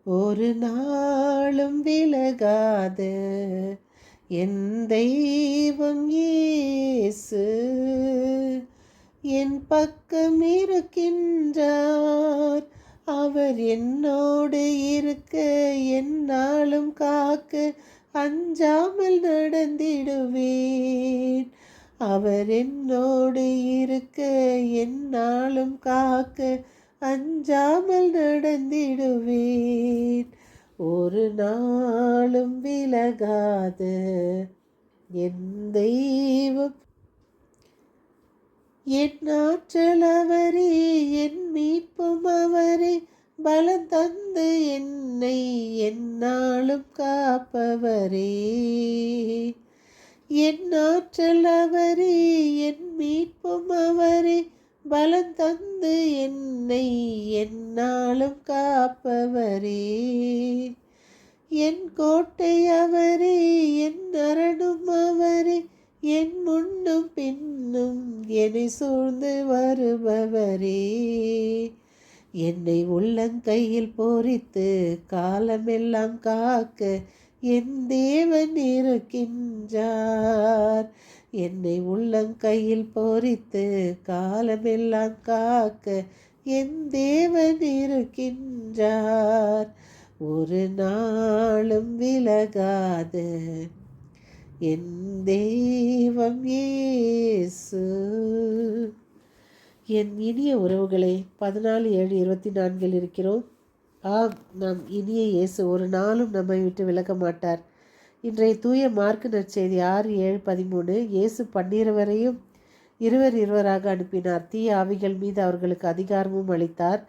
ஒரு நாளும் விலகாத என் தெய்வம் இயேசு என் பக்கம் இருக்கின்றார். அவர் என்னோடு இருக்க எந்நாளும் காக்க அஞ்சாமல் நடந்திடுவேன். அவர் என்னோடு இருக்க எந்நாளும் காக்க அஞ்சாமல் நடந்திடுவேன். ஒரு நாளும் விலகாத என் தெய்வம் என் ஆற்றல் அவரே, என் மீட்பும் அவரே, பலம் தந்து என்னை எந்நாளும் காப்பவரே. என் ஆற்றல் அவரே, என் மீட்பும் அவரே, பலம் தந்து என்னை எந்நாளும் காப்பவரே. என் கோட்டை அவரே, என் அரணும் அவரே, என் முன்னும் பின்னும் என்னை சூழ்ந்து வருபவரே. என்னை உள்ளங்கையில் பொறித்து காலமெல்லாம் காக்க என் தேவன் இருக்கின்றார். என்னை உள்ளங்கையில் பொறித்து காலமெல்லாம் காக்க என் தேவன் இருக்கின்றார். ஒரு நாளும் விலகாத என் தெய்வம் இயேசு. என் இனிய உறவுகளே, 14:7-24 இருக்கிறோம். ஆம், நாம் இனிய இயேசு ஒரு நாளும் நம்மை விட்டு விலக மாட்டார். இன்றைய தூய மார்க்கு நற்செய்தி 6:7-13. இயேசு 12 இருவராக அனுப்பினார். தீய ஆவிகள் மீது அவர்களுக்கு அதிகாரமும் அளித்தார்.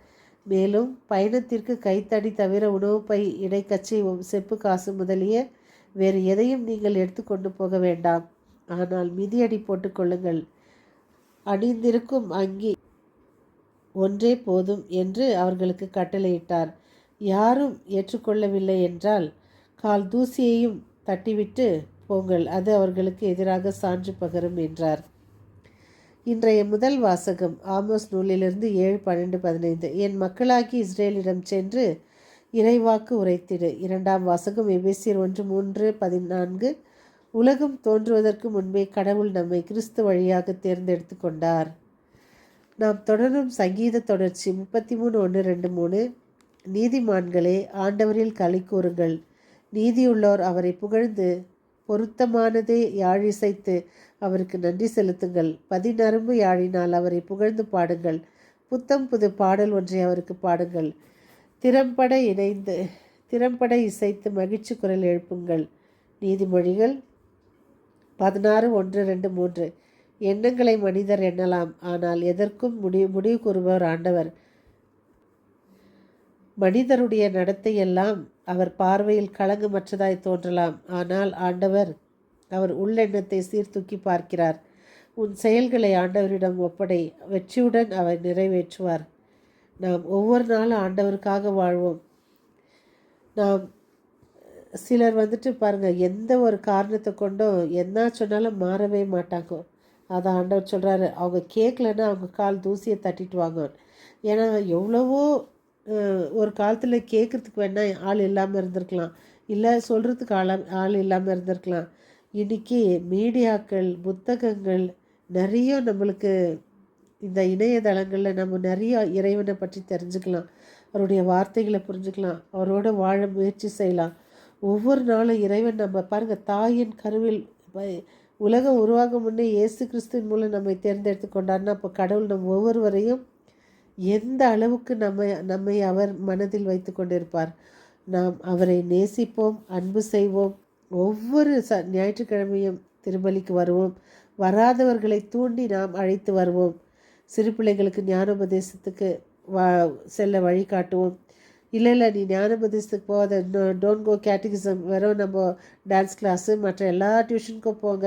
மேலும் பயணத்திற்கு கைத்தடி தவிர உணவு பை, இடைக்கச்சை, செப்பு காசு முதலிய வேறு எதையும் நீங்கள் எடுத்துக்கொண்டு போக வேண்டாம். ஆனால் மிதியடி போட்டுக்கொள்ளுங்கள். அணிந்திருக்கும் அங்கி ஒன்றே போதும் என்று அவர்களுக்கு கட்டளையிட்டார். யாரும் ஏற்றுக்கொள்ளவில்லை என்றால் கால் தூசியையும் தட்டிவிட்டு போங்கள், அது அவர்களுக்கு எதிராக சான்று பகரும் என்றார். இன்றைய முதல் வாசகம் ஆமோஸ் நூலிலிருந்து 7:12-15. என் மக்களாகி இஸ்ரேலிடம் சென்று இறைவாக்கு உரைத்திடு. இரண்டாம் வாசகம் எபேசியர் 1:3-14. உலகம் தோன்றுவதற்கு முன்பே கடவுள் நம்மை கிறிஸ்து வழியாக தேர்ந்தெடுத்து கொண்டார். நாம் தொடரும் சங்கீத தொடர்ச்சி 33:1-2-3. நீதிமான்களே, ஆண்டவரில் களி கூறுங்கள். நீதியுள்ளோர் அவரை புகழ்ந்து பொருத்தமானதே யாழிசைத்து அவருக்கு நன்றி செலுத்துங்கள். 10 யாழினால் அவரை புகழ்ந்து பாடுங்கள். புத்தம் புது பாடல் ஒன்றை அவருக்கு பாடுங்கள். திறம்பட இசைத்து மகிழ்ச்சி குரல் எழுப்புங்கள். நீதிமொழிகள் 16:1-2-3. எண்ணங்களை மனிதர் எண்ணலாம், ஆனால் எதற்கும் முடிவு கூறுபவர் ஆண்டவர். மனிதருடைய நடத்தையெல்லாம் அவர் பார்வையில் களங்கமற்றதாய் தோன்றலாம், ஆனால் ஆண்டவர் அவர் உள்ளெண்ணத்தை சீர்தூக்கி பார்க்கிறார். உன் செயல்களை ஆண்டவரிடம் ஒப்படை, வெற்றியுடன் அவர் நிறைவேற்றுவார். நாம் ஒவ்வொரு நாளும் ஆண்டவருக்காக வாழ்வோம். நாம் சிலர் பாருங்கள், எந்த ஒரு காரணத்தை கொண்டும் என்ன சொன்னாலும் மாறவே மாட்டாங்க. அதை ஆண்டவர் சொல்கிறாரு, அவங்க கேட்கலன்னா அவங்க கால் தூசியை தட்டிட்டு வாங்க. ஏன்னா எவ்வளவோ ஒரு காலத்தில் கேட்குறதுக்கு வேணால் ஆள் இல்லாமல் இருந்திருக்கலாம், இல்லை சொல்கிறதுக்கு ஆள் இல்லாமல் இருந்திருக்கலாம். இன்றைக்கி மீடியாக்கள், புத்தகங்கள் நிறைய நம்மளுக்கு இந்த இணையதளங்களில் நம்ம நிறைய இறைவனை பற்றி தெரிஞ்சுக்கலாம், அவருடைய வார்த்தைகளை புரிஞ்சுக்கலாம், அவரோட வாழ முயற்சி செய்யலாம். ஒவ்வொரு நாளும் இறைவன் நம்ம பாருங்கள், தாயின் கருவில் உலகம் உருவாகும் முன்னே இயேசு கிறிஸ்துவின் மூலம் நம்மை தேர்ந்தெடுத்து கொண்டார்னா அப்போ கடவுள் நம் ஒவ்வொருவரையும் எந்த அளவுக்கு நம்மை அவர் மனதில் வைத்து கொண்டிருப்பார். நாம் அவரை நேசிப்போம், அன்பு செய்வோம். ஒவ்வொரு ஞாயிற்றுக்கிழமையும் திருப்பலிக்கு வருவோம். வராதவர்களை தூண்டி நாம் அழைத்து வருவோம். சிறு பிள்ளைகளுக்கு ஞானோபதேசத்துக்கு செல்ல வழிகாட்டுவோம். இல்லை நீ ஞானோபதேசத்துக்கு போகாத, டோன்ட் கோ கேட்டகிசம், வெறும் நம்ம டான்ஸ் கிளாஸு மற்ற எல்லா டியூஷனுக்கும் போங்க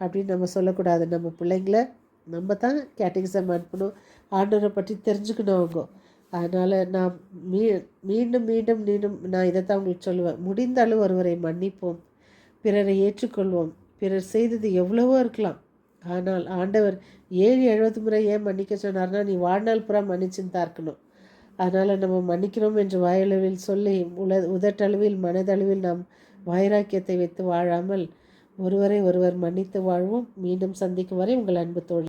அப்படின்னு நம்ம சொல்லக்கூடாது. நம்ம பிள்ளைங்கள நம்ம தான் கேட்டகிசம் அனுப்பணும், ஆண்டவரை பற்றி தெரிஞ்சுக்கணும் அவங்க. அதனால் நான் மீண்டும் நான் இதை தான் உங்களுக்கு சொல்லுவேன். முடிந்த அளவு ஒருவரை மன்னிப்போம், பிறரை ஏற்றுக்கொள்வோம். பிறர் செய்தது எவ்வளவோ இருக்கலாம், ஆனால் ஆண்டவர் 7-70 முறை ஏன் மன்னிக்க சொன்னார்னா நீ வாழ்நாள் புறா மன்னிச்சுன்னு தான் இருக்கணும். அதனால் நம்ம மன்னிக்கிறோம் என்று வாயளவில் சொல்லி உதட்டளவில் மனதளவில் நாம் வைராக்கியத்தை வைத்து வாழாமல் ஒருவரை ஒருவர் மன்னித்து வாழ்வோம். மீண்டும் சந்திக்கும் வரை உங்கள் அன்பு தோழி.